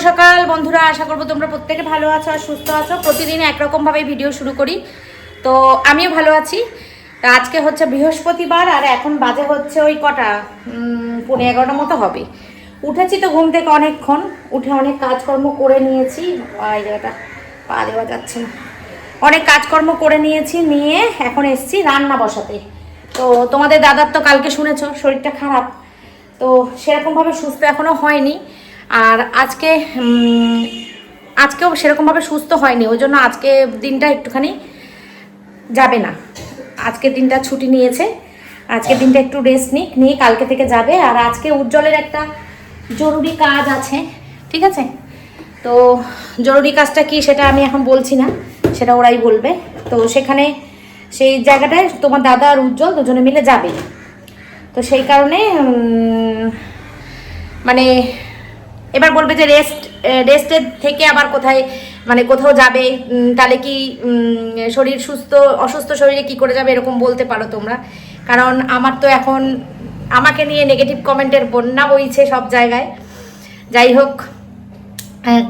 সকাল বন্ধুরা, আশা করবো তোমরা প্রত্যেকে ভালো আছো আর সুস্থ আছো। প্রতিদিন একরকম ভাবে ভিডিও শুরু করি, তো আমিও ভালো আছি। আজকে হচ্ছে বৃহস্পতিবার আর এখন বাজে হচ্ছে ওই কটা 11:30 মতো হবে। উঠেছি তো ঘুম থেকে অনেকক্ষণ, উঠে অনেক কাজকর্ম করে নিয়েছি। এই জায়গাটা পা দেওয়া যাচ্ছে না। অনেক কাজকর্ম করে নিয়েছি, নিয়ে এখন এসছি রান্না বসাতে। তো তোমাদের দাদার তো কালকে শুনেছো শরীরটা খারাপ, তো সেরকমভাবে সুস্থ এখনও হয়নি। আর আজকেও সেরকমভাবে সুস্থ হয়নি, ওই জন্য আজকে দিনটা একটুখানি যাবে না। আজকের দিনটা ছুটি নিয়েছে, আজকের দিনটা একটু রেস্ট নিয়ে কালকে থেকে যাবে। আর আজকে উজ্জ্বলের একটা জরুরি কাজ আছে, ঠিক আছে? তো জরুরি কাজটা কি সেটা আমি এখন বলছি না, সেটা ওরাই বলবে। তো সেখানে সেই জায়গাটায় তোমার দাদা আর উজ্জ্বল দুজনে মিলে যাবে। তো সেই কারণে মানে এবার বলবে যে রেস্টের থেকে আবার কোথায় মানে কোথাও যাবে, তাহলে কি শরীর অসুস্থ শরীরে কি করে যাবে এরকম বলতে পারো তোমরা। কারণ আমার তো এখন আমাকে নিয়ে নেগেটিভ কমেন্টের বন্যা বইছে সব জায়গায়। যাই হোক,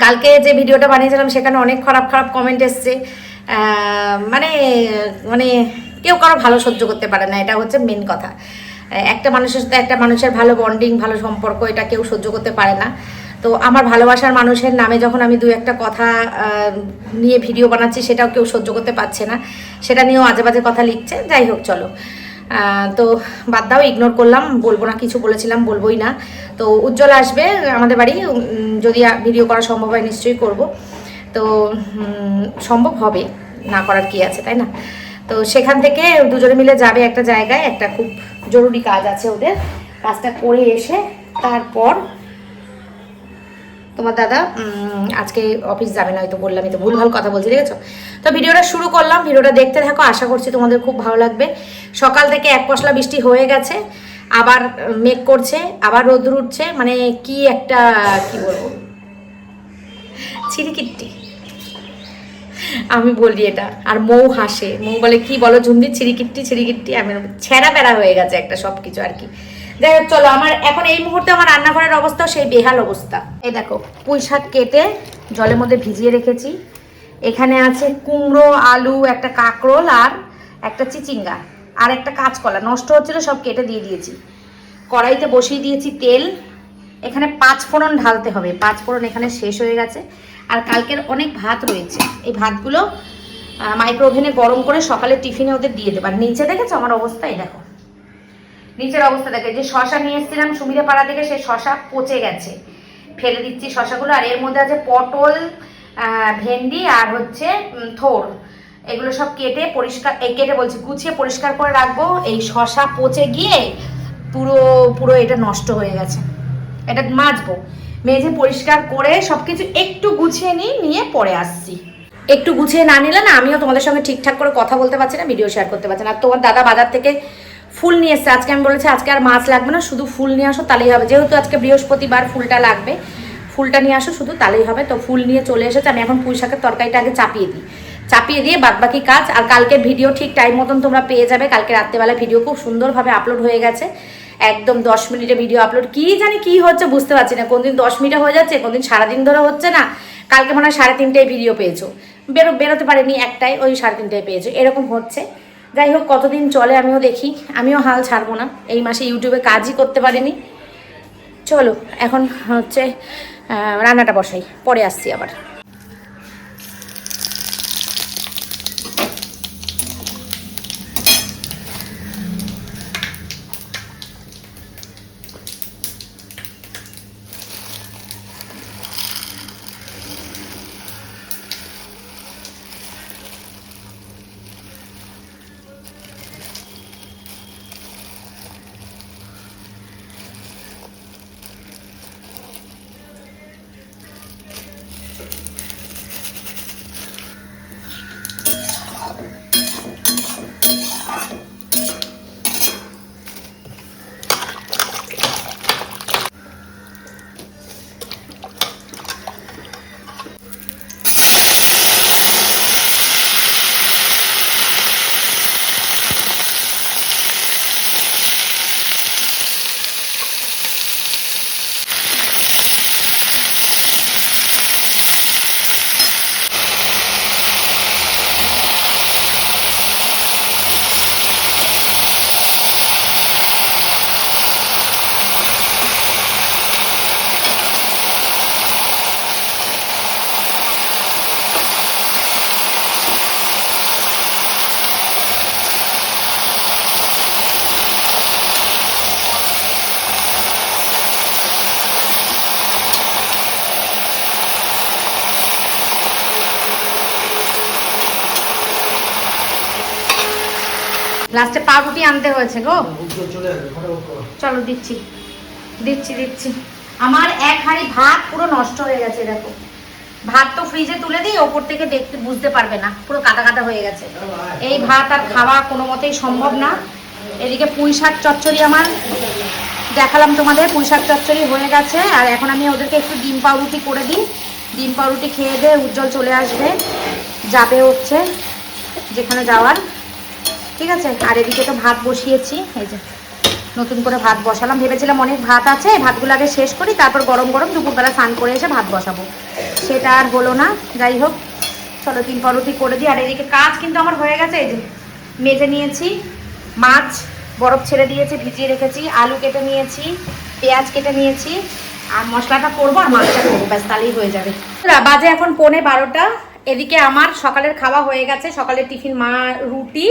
কালকে যে ভিডিওটা বানিয়েছিলাম সেখানে অনেক খারাপ খারাপ কমেন্ট এসছে। মানে মানে কেউ কারো ভালো সহ্য করতে পারে না, এটা হচ্ছে মেন কথা। একটা মানুষের সাথে একটা মানুষের ভালো বন্ডিং, ভালো সম্পর্ক, এটা কেউ সহ্য করতে পারে না। তো আমার ভালোবাসার মানুষের নামে যখন আমি দু একটা কথা নিয়ে ভিডিও বানাচ্ছি, সেটাও কেউ সহ্য করতে পারছে না, সেটা নিয়েও আজে বাজে কথা লিখছে। যাই হোক চলো, তো বাদ দাও, ইগনোর করলাম, বলবো না, কিছু বলেছিলাম বলবোই না। তো উজ্জ্বল আসবে আমাদের বাড়ি, যদি ভিডিও করা সম্ভব হয় নিশ্চয়ই করব। তো সম্ভব হবে, না করার কি আছে, তাই না? তো সেখান থেকে দুজনে মিলে যাবে একটা জায়গায়, একটা খুব জরুরি কাজ আছে ওদের। কাজটা করে এসে তারপর তোমার দাদা আজকে অফিস যাবে না, হয়তো বললামই তো, ভুলভাল কথা বলছি, দেখেছো? তো ভিডিওটা শুরু করলাম, ভিডিওটা দেখতে থাকো, আশা করছি তোমাদের খুব ভালো লাগবে। সকাল থেকে এক পশলা বৃষ্টি হয়ে গেছে, আবার মেঘ করছে, আবার রোদ্র উঠছে, মানে কি একটা কি বলবো, ছিরিকিট্টি আমি বলি এটা। আর মৌ হাসে, মৌ বলে কি বলো ঝুমদি, ছিরিকিট্টি। আমি ছেঁড়া বেড়া হয়ে গেছে একটা সব কিছু আর কি। যাই হোক চলো, আমার এখন এই মুহূর্তে আমার রান্নাঘরের অবস্থা সেই বেহাল অবস্থা। এই দেখো, পুঁই শাক কেটে জলের মধ্যে ভিজিয়ে রেখেছি। এখানে আছে কুমড়ো, আলু, একটা কাঁকরোল, আর একটা চিচিঙ্গা, আর একটা কাঁচকলা নষ্ট হচ্ছিল, সব কেটে দিয়ে দিয়েছি। কড়াইতে বসিয়ে দিয়েছি তেল। এখানে 5 ফোড়ন ঢালতে হবে, 5 ফোড়ন এখানে শেষ হয়ে গেছে। আর কালকের অনেক ভাত রয়েছে, এই ভাতগুলো মাইক্রো ওভেনে গরম করে সকালে টিফিনে ওদের দিয়ে দেবো। আর নিচে দেখেছো আমার অবস্থা, এই দেখো নিচের অবস্থা দেখে, যে শশা নিয়ে এসেছিলাম সুমিরে পাড়া থেকে, সেই শশা পচে গেছে, ফেলে দিচ্ছি শশাগুলো। আর এর মধ্যে আছে পটল, ভেন্ডি, আর হচ্ছে থোড়। এগুলো সব গুছিয়ে পরিষ্কার করে রাখবো। এই শশা পচে গিয়ে পুরো এটা নষ্ট হয়ে গেছে, এটা মাজবো, মেজে পরিষ্কার করে সবকিছু একটু গুছিয়ে নিয়ে পরে আসছি। একটু গুছিয়ে না নিলে না আমিও তোমাদের সঙ্গে ঠিকঠাক করে কথা বলতে পারছি না, ভিডিও শেয়ার করতে পারছি না। আর তোমার দাদা বাজার থেকে ফুল নিয়ে এসছে, আজকে আমি বলেছি আজকে আর মাছ লাগবে না, শুধু ফুল নিয়ে আসো তাহলেই হবে। যেহেতু আজকে বৃহস্পতিবার, ফুলটা লাগবে, ফুলটা নিয়ে আসো শুধু, তাহলেই হবে। তো ফুল নিয়ে চলে এসেছে। আমি এখন পুঁই শাকের তরকারিটা আগে চাপিয়ে দিয়ে বাদবাকি কাজ। আর কালকের ভিডিও ঠিক টাইম মতন তোমরা পেয়ে যাবে। কালকে রাত্রেবেলা ভিডিও খুব সুন্দরভাবে আপলোড হয়ে গেছে, একদম 10 মিনিটে ভিডিও আপলোড। কি জানি কি হচ্ছে বুঝতে পারছি না, কোনদিন 10 মিনিটে হয়ে যাচ্ছে, কোনদিন সারাদিন ধরে হচ্ছে না। কালকে মনে হয় 3:30টায় ভিডিও পেয়েছো, বেরোতে পারেনি, একটাই, ওই 3:30টায় পেয়েছো, এরকম হচ্ছে। যাই হোক, কতদিন চলে আমিও দেখি, আমিও হাল ছাড়বো না। এই মাসে ইউটিউবে কাজই করতে পারিনি। চলো এখন হচ্ছে রান্নাটা বসাই, পরে আসছি আবার। লাস্টে পাউরুটি আনতে হয়েছে গো। চলো দিচ্ছি দিচ্ছি দিচ্ছি। আমার এক হাঁড়ি ভাত পুরো নষ্ট হয়ে গেছে, দেখো ভাত তো ফ্রিজে তুলে দিই, ওপর থেকে দেখতে বুঝতে পারবে না, পুরো কাটা কাটা হয়ে গেছে। এই ভাত আর খাওয়া কোনো মতেই সম্ভব না। এদিকে পুঁই শাক চচ্চড়ি আমার দেখালাম তোমাদের, পুঁই শাক চচ্চড়ি হয়ে গেছে। আর এখন আমি ওদেরকে একটু ডিম পাউরুটি করে দিই, ডিম পাউরুটি খেয়ে দিয়ে উজ্জ্বল চলে আসবে, যাবে হচ্ছে যেখানে যাওয়ার, ঠিক আছে। আর এদিকে তো ভাত বসিয়েছি, এই যে নতুন করে ভাত বসালাম, ভেবেছিলাম অনেক ভাত আছে ভাতগুলো আগে শেষ করি, তারপর গরম গরম দুপুরবেলা স্নান করে এসে ভাত বসাবো, সেটা আর হলো না। যাই হোক চলো ডিম পাউরুটি করে দিই। আর এদিকে কাজ কিন্তু আমার হয়ে গেছে, এই যে মেজে নিয়েছি, মাছ বরফ ছেড়ে দিয়েছি, ভিজিয়ে রেখেছি, আলু কেটে নিয়েছি, পেঁয়াজ কেটে নিয়েছি, আর মশলাটা করবো আর মাছটা করবো, ব্যাস তাহলেই হয়ে যাবে। বাজে এখন 11:15। এদিকে আমার সকালের খাওয়া হয়ে গেছে, সকালের টিফিন মা রুটি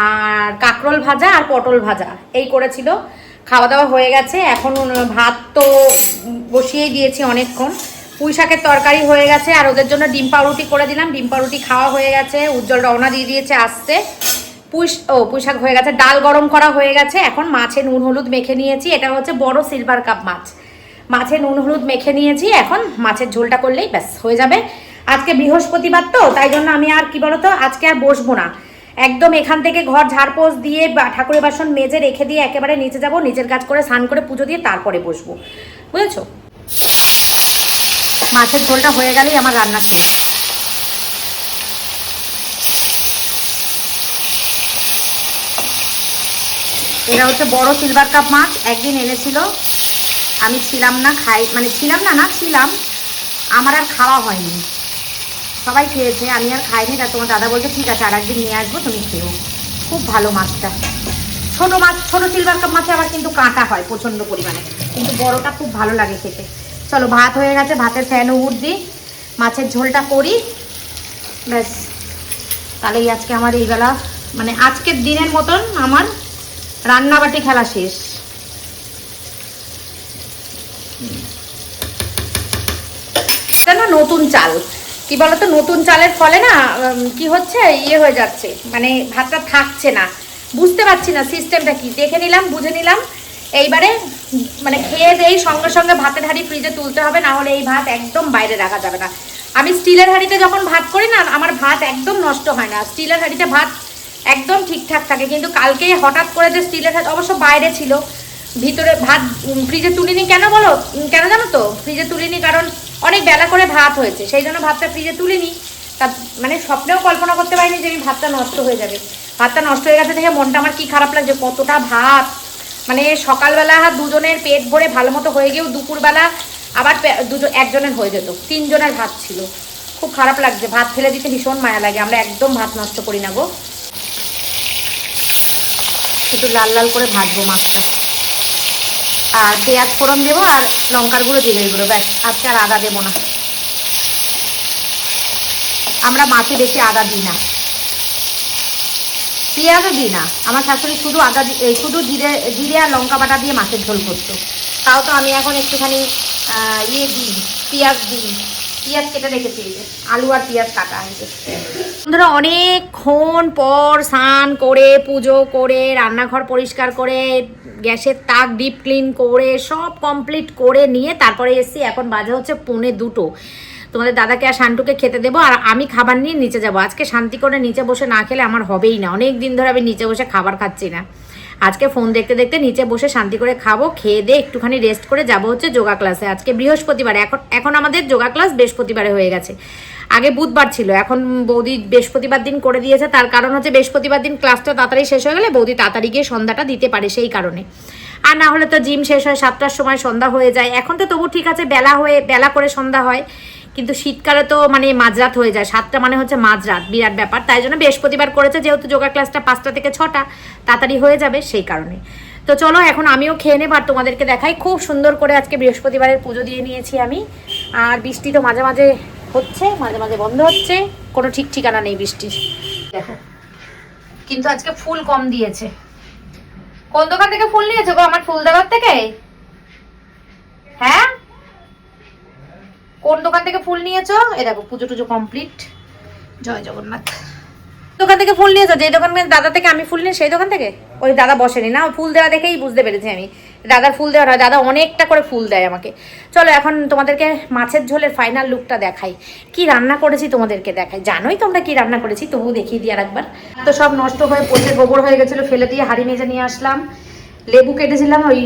আর কাঁকরোল ভাজা আর পটল ভাজা এই করেছিল, খাওয়া দাওয়া হয়ে গেছে। এখন ভাত তো বসিয়েই দিয়েছি অনেকক্ষণ, পুঁই শাকের তরকারি হয়ে গেছে, আর ওদের জন্য ডিম পাউরুটি করে দিলাম, ডিম পাউরুটি খাওয়া হয়ে গেছে, উজ্জ্বল রওনা দিয়ে দিয়েছে আসতে। পুঁই শাক হয়ে গেছে, ডাল গরম করা হয়ে গেছে, এখন মাছে নুন হলুদ মেখে নিয়েছি, এটা হচ্ছে বড় সিলভার কাপ মাছ, মাছে নুন হলুদ মেখে নিয়েছি, এখন মাছের ঝোলটা করলেই ব্যাস হয়ে যাবে। আজকে বৃহস্পতিবার তো তাই জন্য আমি আর কি বলতো আজকে আর বসবো না, একদম এখান থেকে ঘর ঝাড়পোছ দিয়ে ঠাকুরের বাসন মেজে রেখে দিয়ে একেবারে নিচে যাব, নিচের কাজ করে স্নান করে পুজো দিয়ে তারপরে বসবো, বুঝেছো। মাছের ঝোলটা হয়ে গেলেই আমার রান্না শেষ। এটা হচ্ছে বড় সিলভার কাপ মাছ, একদিন এনেছিল, আমি ছিলাম না, ছিলাম, আমার আর খাওয়া হয়নি, সবাই খেয়েছে, আমি আর খাইনি। তা তোমার দাদা বলছে ঠিক আছে আর একদিন নিয়ে আসবো, তুমি খেও, খুব ভালো মাছটা। ছোটো মাছ, ছোটো সিলভার কাপ মাছে আবার কিন্তু কাঁটা হয় প্রচণ্ড পরিমাণে, কিন্তু বড়টা খুব ভালো লাগে খেতে। চলো ভাত হয়ে গেছে, ভাতের ফ্যান উঠ দিই, মাছের ঝোলটা করি, ব্যাস তাহলেই আজকে আমার এইবেলা মানে আজকের দিনের মতন আমার রান্নাবাটি খেলা শেষ। না নতুন চাল কি বলতো, নতুন চালের ফলে না কি হচ্ছে ইয়ে হয়ে যাচ্ছে, মানে ভাতটা থাকছে না, বুঝতে পারছি না সিস্টেমটা কি, দেখে নিলাম বুঝে নিলাম, এইবারে মানে খেয়ে দেই সঙ্গে সঙ্গে ভাতের হাঁড়ি ফ্রিজে তুলতে হবে, না হলে এই ভাত একদম বাইরে রাখা যাবে না। আমি স্টিলের হাঁড়িতে যখন ভাত করি না আমার ভাত একদম নষ্ট হয় না, স্টিলের হাঁড়িতে ভাত একদম ঠিকঠাক থাকে। কিন্তু কালকে হঠাৎ করে যে স্টিলের হাঁড়ি অবশ্য বাইরে ছিল, ভিতরে ভাত ফ্রিজে তুলিনি, কেন বলো কেন জানো তো, ফ্রিজে তুলিনি কারণ অনেক বেলা করে ভাত হয়েছে, সেই জন্য ভাতটা ফ্রিজে তুলিনি। তা মানে স্বপ্নেও কল্পনা করতে পারিনি যে আমি ভাতটা নষ্ট হয়ে যাবে। ভাতটা নষ্ট হয়ে গেছে দেখে মনটা আমার কি খারাপ লাগছে, কতটা ভাত, মানে সকালবেলা দুজনের পেট ভরে ভালো মতো হয়ে গিয়েও দুপুরবেলা আবার একজনের হয়ে যেত, 3 জনের ভাত ছিল, খুব খারাপ লাগছে, ভাত ফেলে দিতে ভীষণ মায়া লাগে, আমরা একদম ভাত নষ্ট করি না গো। একটু লাল লাল করে ভাজবো মাছটা, আর পেঁয়াজ ফোড়ন দেবো আর লঙ্কার গুঁড়ো জিরের গুঁড়ো, ব্যাস, আজকে আর আদা দেবো না, আমরা মাছে বেশি আদা দিই না, পেঁয়াজও দিই না, আমার শাশুড়ি শুধু শুধু জিরে আর লঙ্কা বাটা দিয়ে মাছের ঝোল করতো, তাও তো আমি এখন একটুখানি ইয়ে দিই, পেঁয়াজ দিই, পেঁয়াজ কেটে রেখেছি, আলু আর পেঁয়াজ কাটা হয়েছে। বন্ধুরা অনেকক্ষণ পর স্নান করে পুজো করে রান্নাঘর পরিষ্কার করে গ্যাসের তাক ডিপ ক্লিন করে সব কমপ্লিট করে নিয়ে তারপরে এসছি, এখন বাজে হচ্ছে 1:45। তোমাদের দাদাকে আর শান্টুকে খেতে দেবো, আর আমি খাবার নিয়ে নিচে যাব। আজকে শান্তি করে নিচে বসে না খেলে আমার হবেই না, অনেক দিন ধরে আমি নিচে বসে খাবার খাচ্ছি না, আজকে ফোন দেখতে দেখতে নিচে বসে শান্তি করে খাবো, খেয়ে দিয়ে একটুখানি রেস্ট করে যাব হচ্ছে যোগা ক্লাসে। আজকে বৃহস্পতিবার, এখন আমাদের যোগা ক্লাস বৃহস্পতিবারে হয়ে গেছে, আগে বুধবার ছিল, এখন বৌদি বৃহস্পতিবার দিন করে দিয়েছে, তার কারণ হচ্ছে বৃহস্পতিবার দিন ক্লাসটা তাড়াতাড়ি শেষ হয়ে গেলে বৌদি তাড়াতাড়ি গিয়ে সন্ধ্যাটা দিতে পারে সেই কারণে, আর না হলে তো জিম শেষ হয় 7টার সময়, সন্ধ্যা হয়ে যায়। এখন তো তবু ঠিক আছে বেলা করে সন্ধ্যা হয়, কিন্তু শীতকালে তো মানে মাঝরাত হয়ে যায়, 7টা মানে হচ্ছে মাঝরাত, বিরাট ব্যাপার। তাই জন্য বৃহস্পতিবার করেছে, যেহেতু যোগা ক্লাসটা 5টা থেকে 6টা তাড়াতাড়ি হয়ে যাবে সেই কারণে। তো চলো এখন আমিও খেয়ে নেব আর তোমাদেরকে দেখাই, খুব সুন্দর করে আজকে বৃহস্পতিবারের পুজো দিয়ে নিয়েছি আমি। আর বৃষ্টি তো মাঝে মাঝে হচ্ছে, মাঝে মাঝে বন্ধ হচ্ছে, কোনো ঠিক ঠিকানা নেই বৃষ্টির। দেখো কিন্তু আজকে ফুল কম দিয়েছে। কোন দোকান থেকে ফুল নিয়েছো গো? আমার ফুল দেওয়ার থেকে? হ্যাঁ কোন দোকান থেকে ফুল নিয়েছো? এ দেখো পুজো টুজো কমপ্লিট, জয় জগন্নাথ। দোকান থেকে ফুল নিয়েছো? যে দোকান দাদা থেকে আমি ফুল নিই সেই দোকান থেকে? ওই দাদা বসেনি না, ফুল দেওয়া দেখেই বুঝতে পেরেছি আমি দাদার ফুল দেওয়ার হয়। দাদা অনেকটা করে ফুল দেয় আমাকে। চলো এখন তোমাদেরকে মাছের ঝোলের ফাইনাল লুকটা দেখাই, কি রান্না করেছি তোমাদেরকে দেখাই। জানোই তোমরা কি রান্না করেছি, তবুও দেখিয়ে দিয়ে আর একবার। তো সব নষ্ট হয়ে পচে গোবর হয়ে গেছিলো, ফেলে দিয়ে হাঁড়ি মেজে নিয়ে আসলাম। লেবু কেটেছিলাম ওই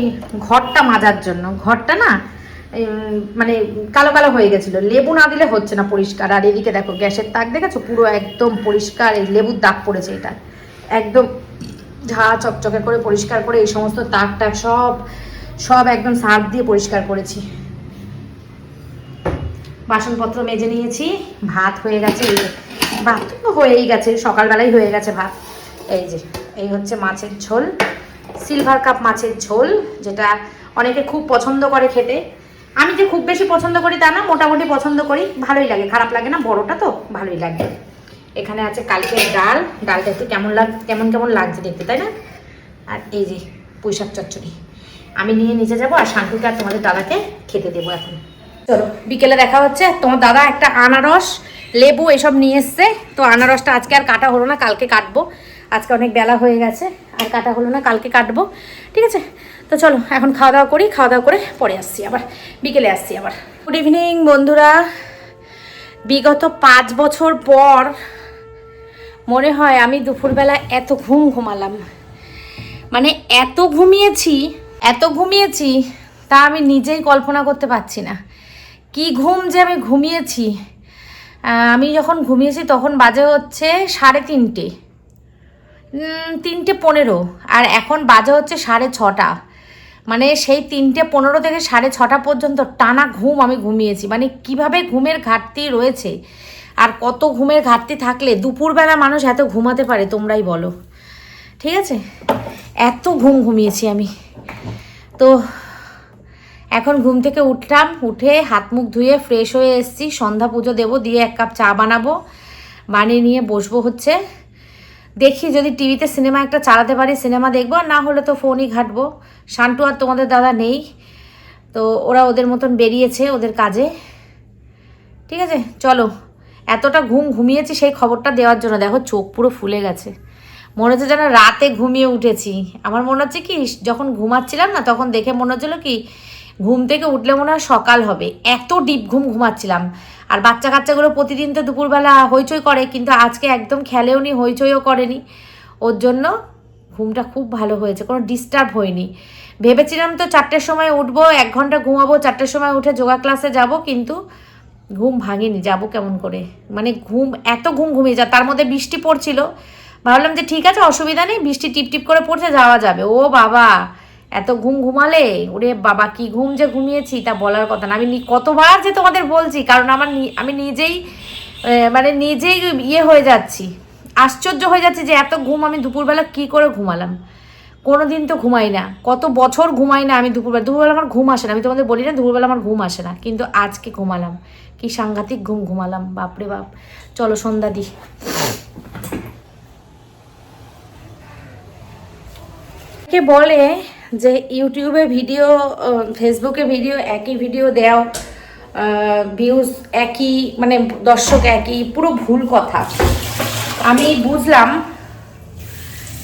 ঘরটা মাজার জন্য, ঘরটা না মানে কালো কালো হয়ে গেছিলো, লেবু না দিলে হচ্ছে না পরিষ্কার। আর এদিকে দেখো গ্যাসের তাক দেখেছো, পুরো একদম পরিষ্কার, এই লেবুর দাগ পড়েছে, এটা একদম ঝা চকচকে করে পরিষ্কার করে এই সমস্ত তাক টাক সব সব একদম সার্ফ দিয়ে পরিষ্কার করেছি। বাসনপত্র মেজে নিয়েছি, ভাত হয়ে গেছে, এই যে ভাত তো হয়েই গেছে, সকালবেলাই হয়ে গেছে ভাত। এই যে এই হচ্ছে মাছের ঝোল, সিলভার কাপ মাছের ঝোল, যেটা অনেকে খুব পছন্দ করে খেতে। আমি যে খুব বেশি পছন্দ করি তা না, মোটামুটি পছন্দ করি, ভালোই লাগে, খারাপ লাগে না, বড়টা তো ভালোই লাগে। এখানে আছে কালকের ডাল, ডালটা একটু কেমন কেমন লাগছে দেখতে, তাই না? আর এই যে পুঁইশাক চচ্চড়ি আমি নিয়ে নিচে যাবো, আর শান্তিকে আর তোমাদের দাদাকে খেতে দেবো এখন। চলো বিকেলে দেখা হচ্ছে। তোমার দাদা একটা আনারস লেবু এসব নিয়ে এসছে, তো আনারসটা আজকে আর কাটা হলো না, কালকে কাটবো। আজকে অনেক বেলা হয়ে গেছে, আর কাটা হলো না, কালকে কাটবো, ঠিক আছে? তো চলো এখন খাওয়া দাওয়া করি, খাওয়া দাওয়া করে পরে আসছি আবার, বিকেলে আসছি আবার। গুড ইভিনিং বন্ধুরা। বিগত 5 বছর পর মনে হয় আমি দুপুরবেলা এত ঘুমালাম, মানে এত ঘুমিয়েছি তা আমি নিজেই কল্পনা করতে পারছি না। কি ঘুম যে আমি ঘুমিয়েছি। আমি যখন ঘুমিয়েছি তখন বাজে হচ্ছে 3:30, 3:15, আর এখন বাজে হচ্ছে 6:30। মানে সেই 3:15 থেকে 6:30 পর্যন্ত টানা ঘুম আমি ঘুমিয়েছি। মানে কিভাবে ঘুমের ঘাটতি রয়েছে, আর কত ঘুমের ঘাটতি থাকলে দুপুরবেলা মানুষ এত ঘুমাতে পারে তোমরাই বলো, ঠিক আছে? এত ঘুমিয়েছি আমি। তো এখন ঘুম থেকে উঠলাম, উঠে হাত মুখ ধুয়ে ফ্রেশ হয়ে এসেছি, সন্ধ্যা পুজো দেবো, দিয়ে 1 কাপ চা বানাবো, বানিয়ে নিয়ে বসবো হচ্ছে। দেখি যদি টিভিতে সিনেমা একটা চালাতে পারি সিনেমা দেখবো, আর না হলে তো ফোনই ঘাঁটবো। শান্টু আর তোমাদের দাদা নেই, তো ওরা ওদের মতন বেরিয়েছে ওদের কাজে, ঠিক আছে? চলো, এতটা ঘুমিয়েছি সেই খবরটা দেওয়ার জন্য। দেখো চোখ পুরো ফুলে গেছে, মনে হচ্ছে যেন রাতে ঘুমিয়ে উঠেছি। আমার মনে হচ্ছে কি, যখন ঘুমাচ্ছিলাম না তখন দেখে মনে হচ্ছিলো কি ঘুম থেকে উঠলে মনে হয় সকাল হবে, এত ডিপ ঘুমাচ্ছিলাম। আর বাচ্চা কাচ্চাগুলো প্রতিদিন তো দুপুরবেলা হইচই করে, কিন্তু আজকে একদম খেলেও নি, হইচইও করেনি, ওর জন্য ঘুমটা খুব ভালো হয়েছে, কোনো ডিস্টার্ব হয়নি। ভেবেছিলাম তো 4টের সময় উঠবো, 1 ঘন্টা ঘুমাবো, 4টের সময় উঠে যোগা ক্লাসে যাব, কিন্তু ঘুম ভাঙেনি, যাবো কেমন করে? মানে এত ঘুমিয়ে যা, তার মধ্যে বৃষ্টি পড়ছিল, ভাবলাম যে ঠিক আছে অসুবিধা নেই, বৃষ্টি টিপ টিপ করে পড়ছে, যাওয়া যাবে। ও বাবা, এত ঘুমালে, ওরে বাবা কি ঘুম যে ঘুমিয়েছি তা বলার কথা না। আমি কতবার যে তোমাদের বলছি, কারণ আমি নিজেই মানে নিজেই হয়ে যাচ্ছি, আশ্চর্য হয়ে যাচ্ছি যে এত ঘুম আমি দুপুরবেলা কি করে ঘুমালাম। কোনো দিন তো ঘুমাই না, কত বছর ঘুমাই না আমি দুপুরবেলা আমার ঘুম আসে না। আমি তোমাদের বলি না দুপুরবেলা আমার ঘুম আসে না, কিন্তু আজকে ঘুমালাম, কি সাংঘাতিক ঘুমালাম, বাপরে বাপ। চলো সন্ধ্যা দিই। কে বলে যে ইউটিউবে ভিডিও, ফেসবুকে ভিডিও, একই ভিডিও দেও, ভিউজ একই, মানে দর্শক একই, পুরো ভুল কথা। আমি বুঝলাম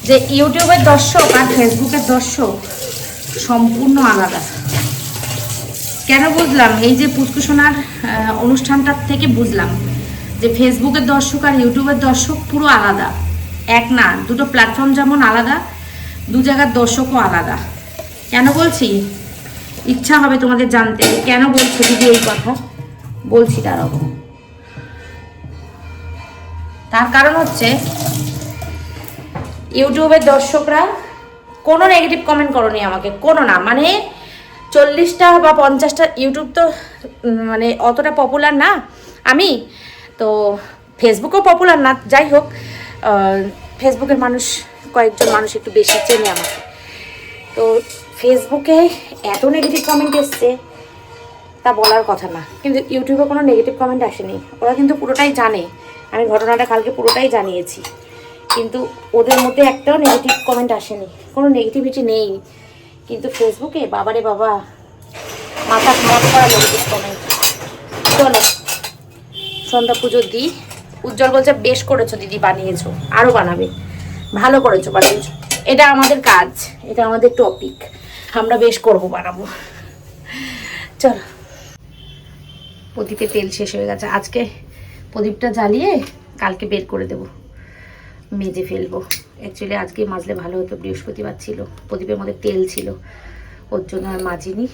যে ইউটিউবের দর্শক আর ফেসবুকের দর্শক সম্পূর্ণ আলাদা। কেন বুঝলাম? এই যে পুষ্কুসোনার অনুষ্ঠানটার থেকে বুঝলাম যে ফেসবুকের দর্শক আর ইউটিউবের দর্শক পুরো আলাদা, এক না। দুটো প্ল্যাটফর্ম যেমন আলাদা, দু জায়গার দর্শকও আলাদা। কেন বলছি ইচ্ছা হবে তোমাদের জানতে, কেন বলছি দিদি এই কথা? বলছি তার কারণ হচ্ছে ইউটিউবের দর্শকরা কোনো নেগেটিভ কমেন্ট করোনি আমাকে, কোনো না। মানে 40টা বা 50টা, ইউটিউব তো মানে অতটা পপুলার না আমি, তো ফেসবুকও পপুলার না, যাই হোক ফেসবুকের মানুষ, কয়েকজন মানুষ একটু বেশি চেনে আমাকে। তো ফেসবুকে এত নেগেটিভ কমেন্ট এসছে তা বলার কথা না, কিন্তু ইউটিউবে কোনো নেগেটিভ কমেন্ট আসেনি। ওরা কিন্তু পুরোটাই জানে, আমি ঘটনাটা কালকে পুরোটাই জানিয়েছি, কিন্তু ওদের মধ্যে একটাও নেগেটিভ কমেন্ট আসেনি, কোনো নেগেটিভিটি নেই। কিন্তু ফেসবুকে বাবারে বাবা, মাথা খারাপ করা নেগেটিভ কমেন্ট। চলো সন্ধ্যা পুজো দিই, উজ্জ্বল বলছে বেশ করেছো দিদি, বানিয়েছো, আরো বানাবে, ভালো করেছো বানিয়েছো। এটা আমাদের কাজ, এটা আমাদের টপিক, আমরা বেশ করব, বানাবো। চলো, প্রদীপে তেল শেষ হয়ে গেছে, আজকে প্রদীপটা জ্বালিয়ে কালকে বের করে দেব, মেজে ফেলবো। অ্যাকচুয়ালি আজকে মাজলে ভালো হতো, বৃহস্পতিবার ছিল, প্রদীপের মধ্যে তেল ছিল, ওর জন্য আর মাজিনি।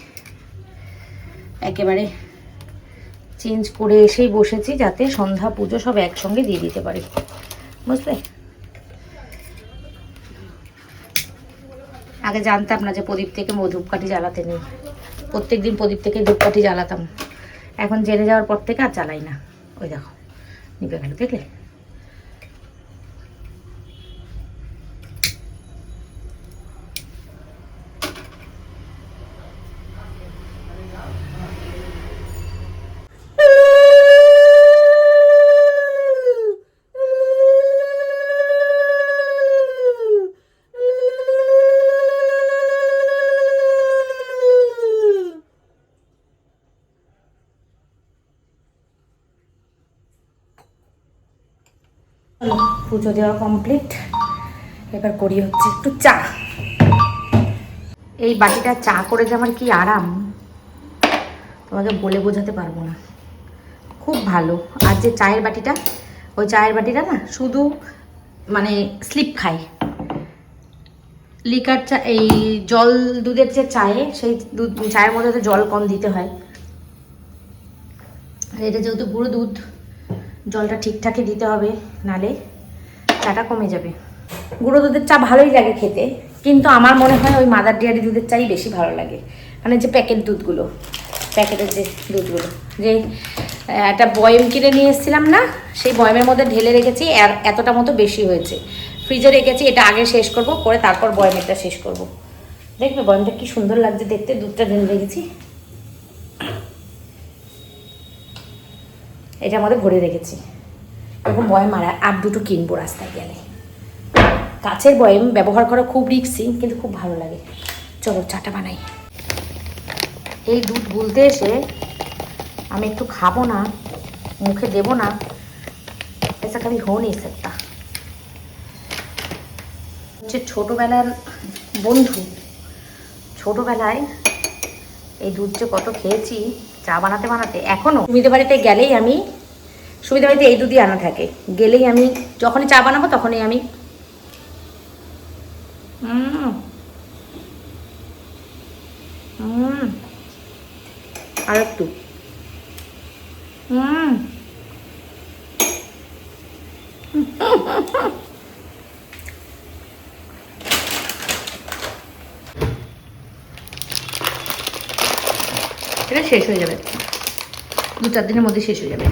একেবারে চেঞ্জ করে এসেই বসেছি, যাতে সন্ধ্যা পুজো সব একসঙ্গে দিয়ে দিতে পারি, বুঝলে। আগে জানতাম না যে প্রদীপ থেকে ধূপকাঠি জ্বালাতে নেই, প্রত্যেকদিন প্রদীপ থেকে ধূপকাঠি জ্বালাতাম, এখন জেনে যাওয়ার পর থেকে আর জ্বালাই না। ওই দেখো নিভে গেল, দেখলে। পুজো দেওয়া কমপ্লিট, এবার করি হচ্ছে একটু চা। এই বাটিটা চা করে যে আমার কি আরাম তোমাকে বলে বোঝাতে পারবো না, খুব ভালো। আর যে চায়ের বাটিটা, ওই চায়ের বাটিটা না শুধু মানে স্লিপ খায়। লিকার চা, এই জল দুধের যে চায়ে, সেই দুধ চায়ের মধ্যে তো জল কম দিতে হয়, আর এটা যেহেতু গুঁড়ো দুধ, জলটা ঠিকঠাকই দিতে হবে, নালে চাটা কমে যাবে। গুঁড়ো দুধের চা ভালোই লাগে খেতে, কিন্তু আমার মনে হয় ওই মাদার ডেয়ারি দুধের চাই বেশি ভালো লাগে, মানে যে প্যাকেট দুধগুলো, প্যাকেটের যে দুধগুলো, যে একটা বয়ম কিনে নিয়ে এসেছিলাম না, সেই বয়মের মধ্যে ঢেলে রেখেছি, আর এতটা মতো বেশি হয়েছে, ফ্রিজে রেখেছি। এটা আগে শেষ করব, করে তারপর বয়মেরটা শেষ করব। দেখবে বয়মটা কি সুন্দর লাগছে দেখতে, দুধটা ঢেলে রেখেছি, এটা আমাদের ভরে রেখেছি। এরকম বয়ম আর দুটো কিনবো রাস্তায় গেলে। কাচের বয়ম ব্যবহার করা খুব রিস্কি, কিন্তু খুব ভালো লাগে। চলো চাটা বানাই। এই দুধ গুলতে এসে আমি একটু খাবো না, মুখে দেবো না, এসা কবি হো নি सकता। হচ্ছে ছোটোবেলার বন্ধু, ছোটোবেলায় এই দুধ যে কত খেয়েছি চা বানাতে বানাতে। এখনও সুবিধা বাড়িতে গেলেই আমি, সুবিধা বাড়িতে এই দুধই আনা থাকে, গেলেই আমি যখনই চা বানাবো তখনই আমি আর একটু এটা শেষ হয়ে যাবে, 2-4 দিনের মধ্যে শেষ হয়ে যাবে।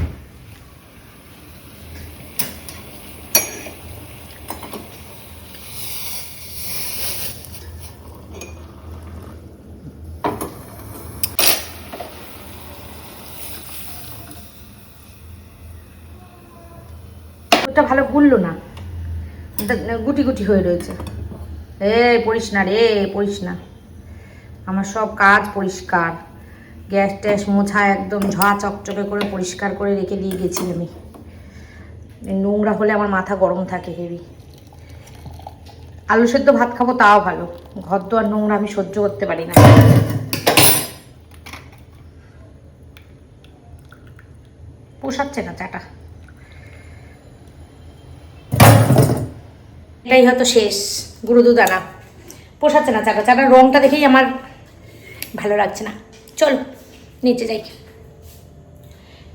ওটা ভালো গুললো না, গুটি গুটি হয়ে রয়েছে। পড়িস না রে, পড়িস না। আমার সব কাজ পরিষ্কার, গ্যাস ট্যাস মোছা একদম ঝাঁ চকচকে করে পরিষ্কার করে রেখে দিয়ে গেছি আমি। নোংরা হলে আমার মাথা গরম থাকে হেভি। আলু সেদ্ধ ভাত খাবো তাও ভালো, ঘর দোয়ার নোংরা আমি সহ্য করতে পারি না। পোষাচ্ছে না চাটা। এটাই হয়তো শেষ, গুঁড়ো দুধ আনা, পোষাচ্ছে না চাটা। চাটার রঙটা দেখেই আমার ভালো লাগছে না। চল নিচে যাই,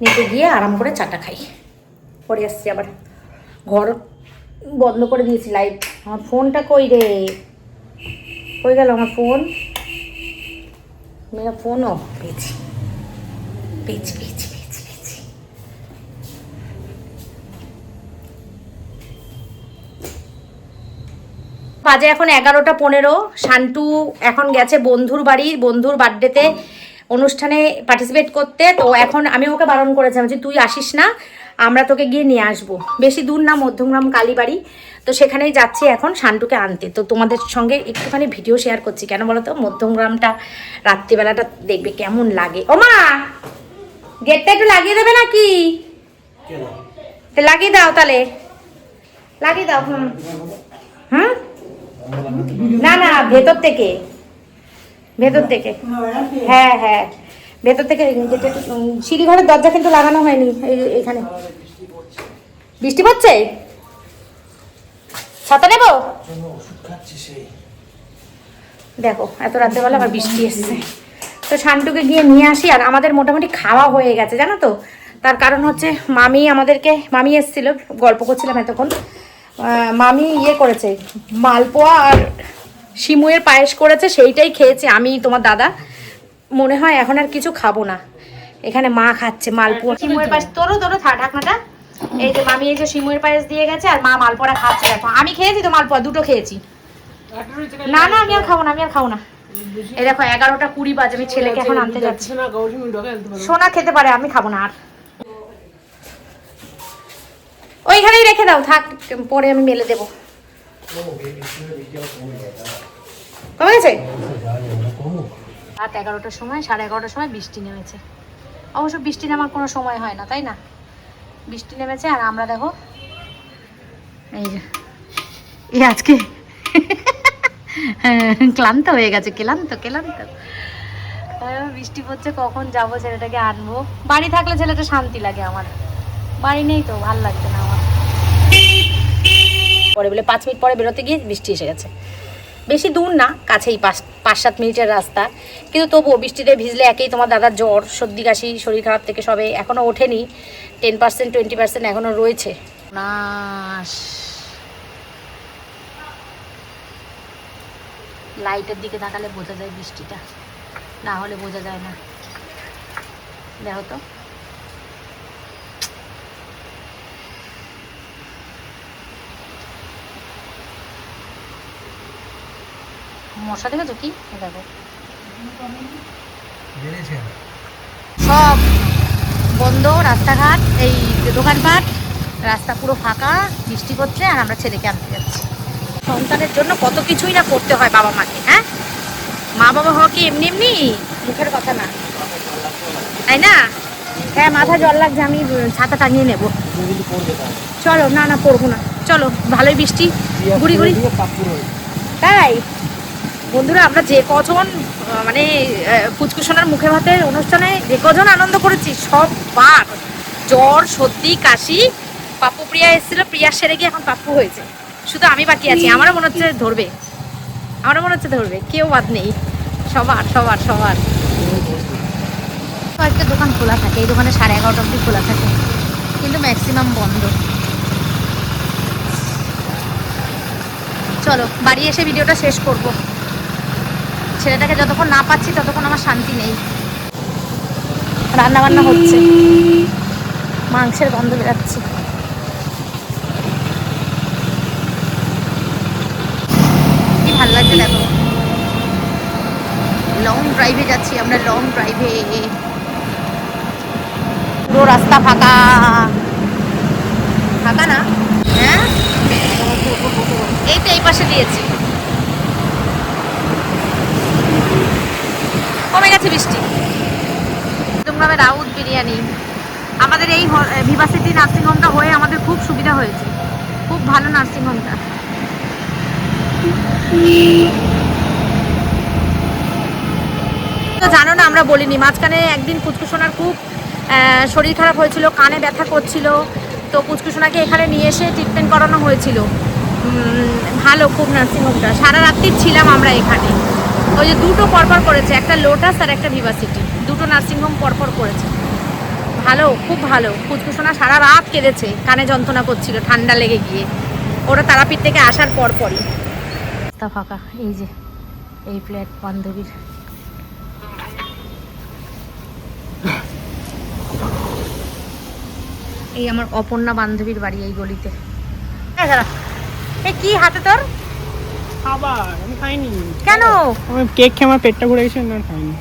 নিচে গিয়ে আরাম করে চাটা খাই। পরে আসছি আবার। ঘর বন্ধ করে দিয়েছি লাইট। আমার ফোনটা কই রে, কই গেল আমার ফোন? মেরা ফোনও পেয়েছি, পেয়েছি পেয়েছি পেয়েছি পেয়েছি। বাজে এখন 11:15। শান্টু এখন গেছে বন্ধুর বাড়ি, বন্ধুর বার্থডেতে অনুষ্ঠানে পার্টিসিপেট করতে। তো এখন আমি ওকে বারণ করেছিলাম যে তুই আসিস না, আমরা তোকে গিয়ে নিয়ে আসবো। বেশি দূর না, মধ্যমগ্রাম কালীবাড়ি, তো সেখানেই যাচ্ছি এখন শান্টুকে আনতে। তো তোমাদের সঙ্গে একটুখানি ভিডিও শেয়ার করছি, কেন বলো তো, মধ্যমগ্রামটা রাত্রিবেলাটা দেখবে কেমন লাগে। ও মা, গেটটা একটু লাগিয়ে দেবে নাকি? লাগিয়ে দাও তাহলে, লাগিয়ে দাও। হুম হুম, না না ভেতর থেকে, ভেতর থেকে, হ্যাঁ হ্যাঁ ভেতর থেকে। সিঁড়ি ঘরের দরজা কিন্তু লাগানো হয়নি এখানে। বৃষ্টি পড়ছে, ছাতা নেবো? দেখো এত রাত্রেবেলা আবার বৃষ্টি এসছে। তো শান্টুকে গিয়ে নিয়ে আসি। আর আমাদের মোটামুটি খাওয়া হয়ে গেছে জানো তো। তার কারণ হচ্ছে মামি এসেছিল, গল্প করছিলাম এতক্ষণ। মামি ইয়ে করেছে, মালপোয়া আর শিমুয়ের পায়েস করেছে, সেইটাই খেয়েছে। আমি তোমার দাদা মনে হয় এখন আর কিছু খাবো না। এখানে মা খাচ্ছে মালপোয়া শিমুয়ের পায়েস। তোরও ঢাকনাটা। এই যে মামি এই যে শিমুয়ের পায়েস দিয়ে গেছে, আর মা মালপোয়া খাচ্ছে। দেখো আমি খেয়েছি তো মালপোয়া, দুটো খেয়েছি। না না আমি আর খাবো না, আমি আর খাবো না। এই দেখো 11:20 বাজে, আমি ছেলেকে এখন আনতে যাচ্ছি। সোনা খেতে পারে, আমি খাবো না আর। ওইখানেই রেখে দাও, থাক, পরে আমি মেলে দেবো। কমে গেছে? রাত 11টার সময়, 11:30টার সময় বৃষ্টি নেমেছে। অবশ্য বৃষ্টি নামার কোনো সময় হয় না, তাই না? বৃষ্টি নেমেছে। আর আমরা দেখো এই যে আজকে ক্লান্ত হয়ে গেছে, ক্লান্ত। বৃষ্টি পড়ছে, কখন যাবো ছেলেটাকে আনবো। বাড়ি থাকলে ছেলেটা শান্তি লাগে, আমার বাড়ি নেই তো ভালো লাগছে না আমার। পরে বলে 5 মিনিট পরে বেরোতে গিয়ে বৃষ্টি এসে গেছে। বেশি দূর না, কাছেই 5-7 মিনিটের রাস্তা, কিন্তু তবুও বৃষ্টিতে ভিজলে একেই তোমার দাদার জ্বর, সর্দি কাশি, শরীর খারাপ থেকে সবে এখনও ওঠেনি। 10% 20% এখনও রয়েছে। লাইটের দিকে তাকালে বোঝা যায় বৃষ্টিটা, না হলে বোঝা যায় না। দেখো তো মশা দেখেছো কি? দেখো সব বন্ধ, রাস্তাঘাট, এই দোকানপাট, রাস্তা পুরো ফাঁকা, বৃষ্টি করছে। আর আমরা ছেলেকে আনতে যাচ্ছি। সন্তানের জন্য কত কিছুই না করতে হয় বাবা মাকে। হ্যাঁ, মা বাবা হওয়া কি এমনি এমনি মুখের কথা না, তাই না? হ্যাঁ মাথা জল লাগছে, আমি ছাতা টাঙিয়ে নেব। চলো, না না পড়বো না, চলো। ভালোই বৃষ্টি, গুড়ি গুড়ি। তাই বন্ধুরা, আমরা যে কজন মানে পুচকুসোনার মুখে ভাতের অনুষ্ঠানে যে কজন আনন্দ করেছি, সববার জ্বর, সর্দি, কাশি। পাপ্পু প্রিয়া এসেছিল, প্রিয়া সেরে গিয়ে এখন পাপ্পু হয়েছে, শুধু আমি বাকি আছি। আমারও মনে হচ্ছে ধরবে, কেউ বাদ নেই, সবার। কয়েকটা দোকান খোলা থাকে, এই দোকানে 11:30 অবধি খোলা থাকে, কিন্তু ম্যাক্সিমাম বন্ধ। চলো বাড়ি এসে ভিডিওটা শেষ করব। ছেলেটাকে যতক্ষণ না পাচ্ছি ততক্ষণ আমার শান্তি নেই। রান্না বান্না হচ্ছে, মাংসের গন্ধ বেরাচ্ছে। কি ভালো লাগছে দেখো। লং ড্রাইভে যাচ্ছি আমরা, লং ড্রাইভে। পুরো রাস্তা ফাঁকা না? হ্যাঁ, এই তো এই পাশে দিয়েছি, কমে গেছে বৃষ্টি। তোমরা রাউত বিরিয়ানি, আমাদের এই ভিভাসিটি নার্সিংহোমটা হয়ে আমাদের খুব সুবিধা হয়েছে, খুব ভালো নার্সিংহোমটা। তো জানো না, আমরা বলিনি, মাঝখানে একদিন পুচকুসোনার খুব শরীর খারাপ হয়েছিল, কানে ব্যথা করছিল, তো পুচকুসোনাকে এখানে নিয়ে এসে ট্রিটমেন্ট করানো হয়েছিল। ভালো খুব নার্সিংহোমটা, সারা রাত্রি ছিলাম আমরা এখানে। ওই যে দুটো পরপর করেছে, একটা লোটাস আর একটা ভিভাসিটি, দুটো নার্সিংহোম পরপর করেছে। ভালো, খুব ভালো। পুচকুসোনা সারা রাত কেঁদেছে, কানে যন্ত্রণা করছিল ঠান্ডা লেগে গিয়ে, ওরা তারাপীঠ থেকে আসার পরপরই। রাস্তা ফাঁকা, এই যে এই ফ্ল্যাট বান্ধবীর। এই আমার অপর্ণা বান্ধবীর বাড়ি এই গলিতে। কি হাতে তোর? খাবার আমি খাইনি। কেন? আমি কেক খেয়ে আমার পেটটা ভরে গেছে, না খাইনি।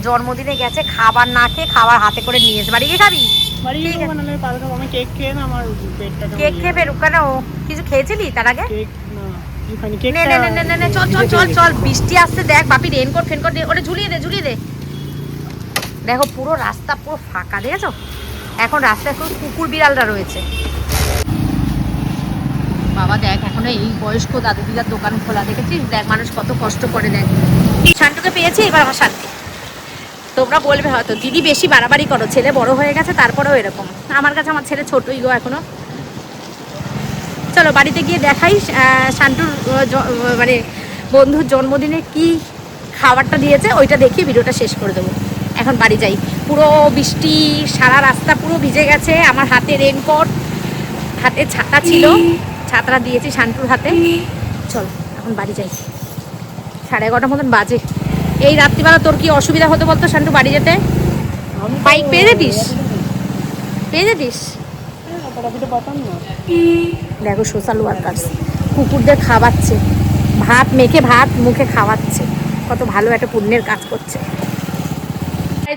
জন্মদিনে গেছে, খাবার না খেয়ে খাবার হাতে করে নিয়ে এসে বাড়ি গিয়ে খাবি। আমি কেক খেয়ে না আমার পেটটা, কেক খেয়ে বেরুক কেন? কিছু খেয়েছিলি তার আগে? চল বৃষ্টি আসছে, দেখ বাপি রেনকোট ফেনকোট ওটা ঝুলিয়ে দে। দেখো পুরো রাস্তা পুরো ফাঁকা, দেখেছো? এখন রাস্তায় পুরো কুকুর বিড়ালরা রয়েছে। বাবা দেখ এখনো এই বয়স্ক দাদু দিদার দোকান খোলা, দেখেছিস? দেখ মানুষ কত কষ্ট করে। দেখ শান্টুকে পেয়েছি, এবার আমার শান্তি। তোমরা বলবে হয়তো দিদি বেশি বাড়াবাড়ি করো, ছেলে বড় হয়ে গেছে তারপরেও এরকম। আমার কাছে আমার ছেলে ছোটই গো এখনো। চলো বাড়িতে গিয়ে দেখাই শান্টুর মানে বন্ধুর জন্মদিনে কি খাবারটা দিয়েছে, ওইটা দেখিয়ে ভিডিওটা শেষ করে দেবো। এখন বাড়ি যাই। পুরো বৃষ্টি, সারা রাস্তা পুরো ভিজে গেছে। আমার হাতে রেনকোট, হাতে ছাতা ছিল, ছাতাটা দিয়েছি শান্টুর হাতে। চল এখন বাড়ি যাই, 11:30 মতন বাজে। এই রাত্রিবেলা তোর কি অসুবিধা হতো বলতো শান্টু বাড়ি যেতে? বাইক পেয়ে যেতিস? পেয়ে যেতিস? দেখো সোশ্যাল ওয়ার্কার্স কুকুরদের খাওয়াচ্ছে, ভাত মেখে ভাত মুখে খাওয়াচ্ছে। কত ভালো একটা পুণ্যের কাজ করছে।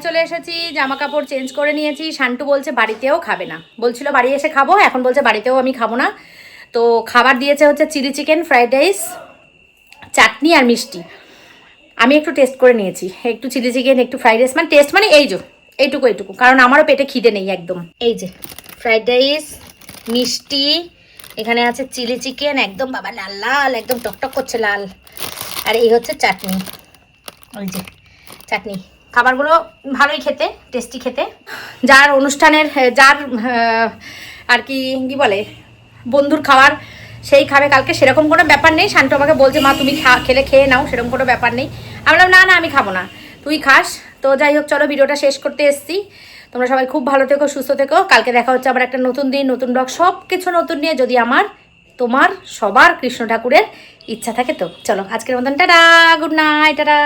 চলে এসেছি, জামা কাপড় চেঞ্জ করে নিয়েছি। শান্টু বলছে বাড়িতেও খাবে না, বলছিল বাড়ি এসে খাবো, এখন বলছে বাড়িতেও আমি খাবো না। তো খাবার দিয়েছে হচ্ছে চিলি চিকেন, ফ্রাইড রাইস, চাটনি আর মিষ্টি। আমি একটু টেস্ট করে নিয়েছি, একটু চিলি চিকেন একটু ফ্রাইড রাইস, মানে টেস্ট মানে এই যে এইটুকু, কারণ আমারও পেটে খিদে নেই একদম। এই যে ফ্রাইড রাইস, মিষ্টি, এখানে আছে চিলি চিকেন, একদম বাবা লাল লাল, একদম টকটক করছে লাল। আর এই হচ্ছে চাটনি, ওই যে চাটনি। খাবারগুলো ভালোই খেতে, টেস্টি খেতে। যার অনুষ্ঠানের, যার আর কি কি বলে বন্ধুর খাবার সেই খাবে কালকে, সেরকম কোনো ব্যাপার নেই। শান্টু আমাকে বলছে মা তুমি খেলে খেয়ে নাও, সেরকম কোনো ব্যাপার নেই। আমি বললাম না না আমি খাবো না, তুই খাস। তো যাই হোক চলো ভিডিওটা শেষ করতে এসেছি। তোমরা সবাই খুব ভালো থেকো, সুস্থ থেকো। কালকে দেখা হচ্ছে আবার একটা নতুন দিন, নতুন ব্লগ, সব কিছু নতুন নিয়ে, যদি আমার তোমার সবার কৃষ্ণ ঠাকুরের ইচ্ছা থাকে। তো চলো আজকের মতন টাটা, গুড নাইট, টাটা।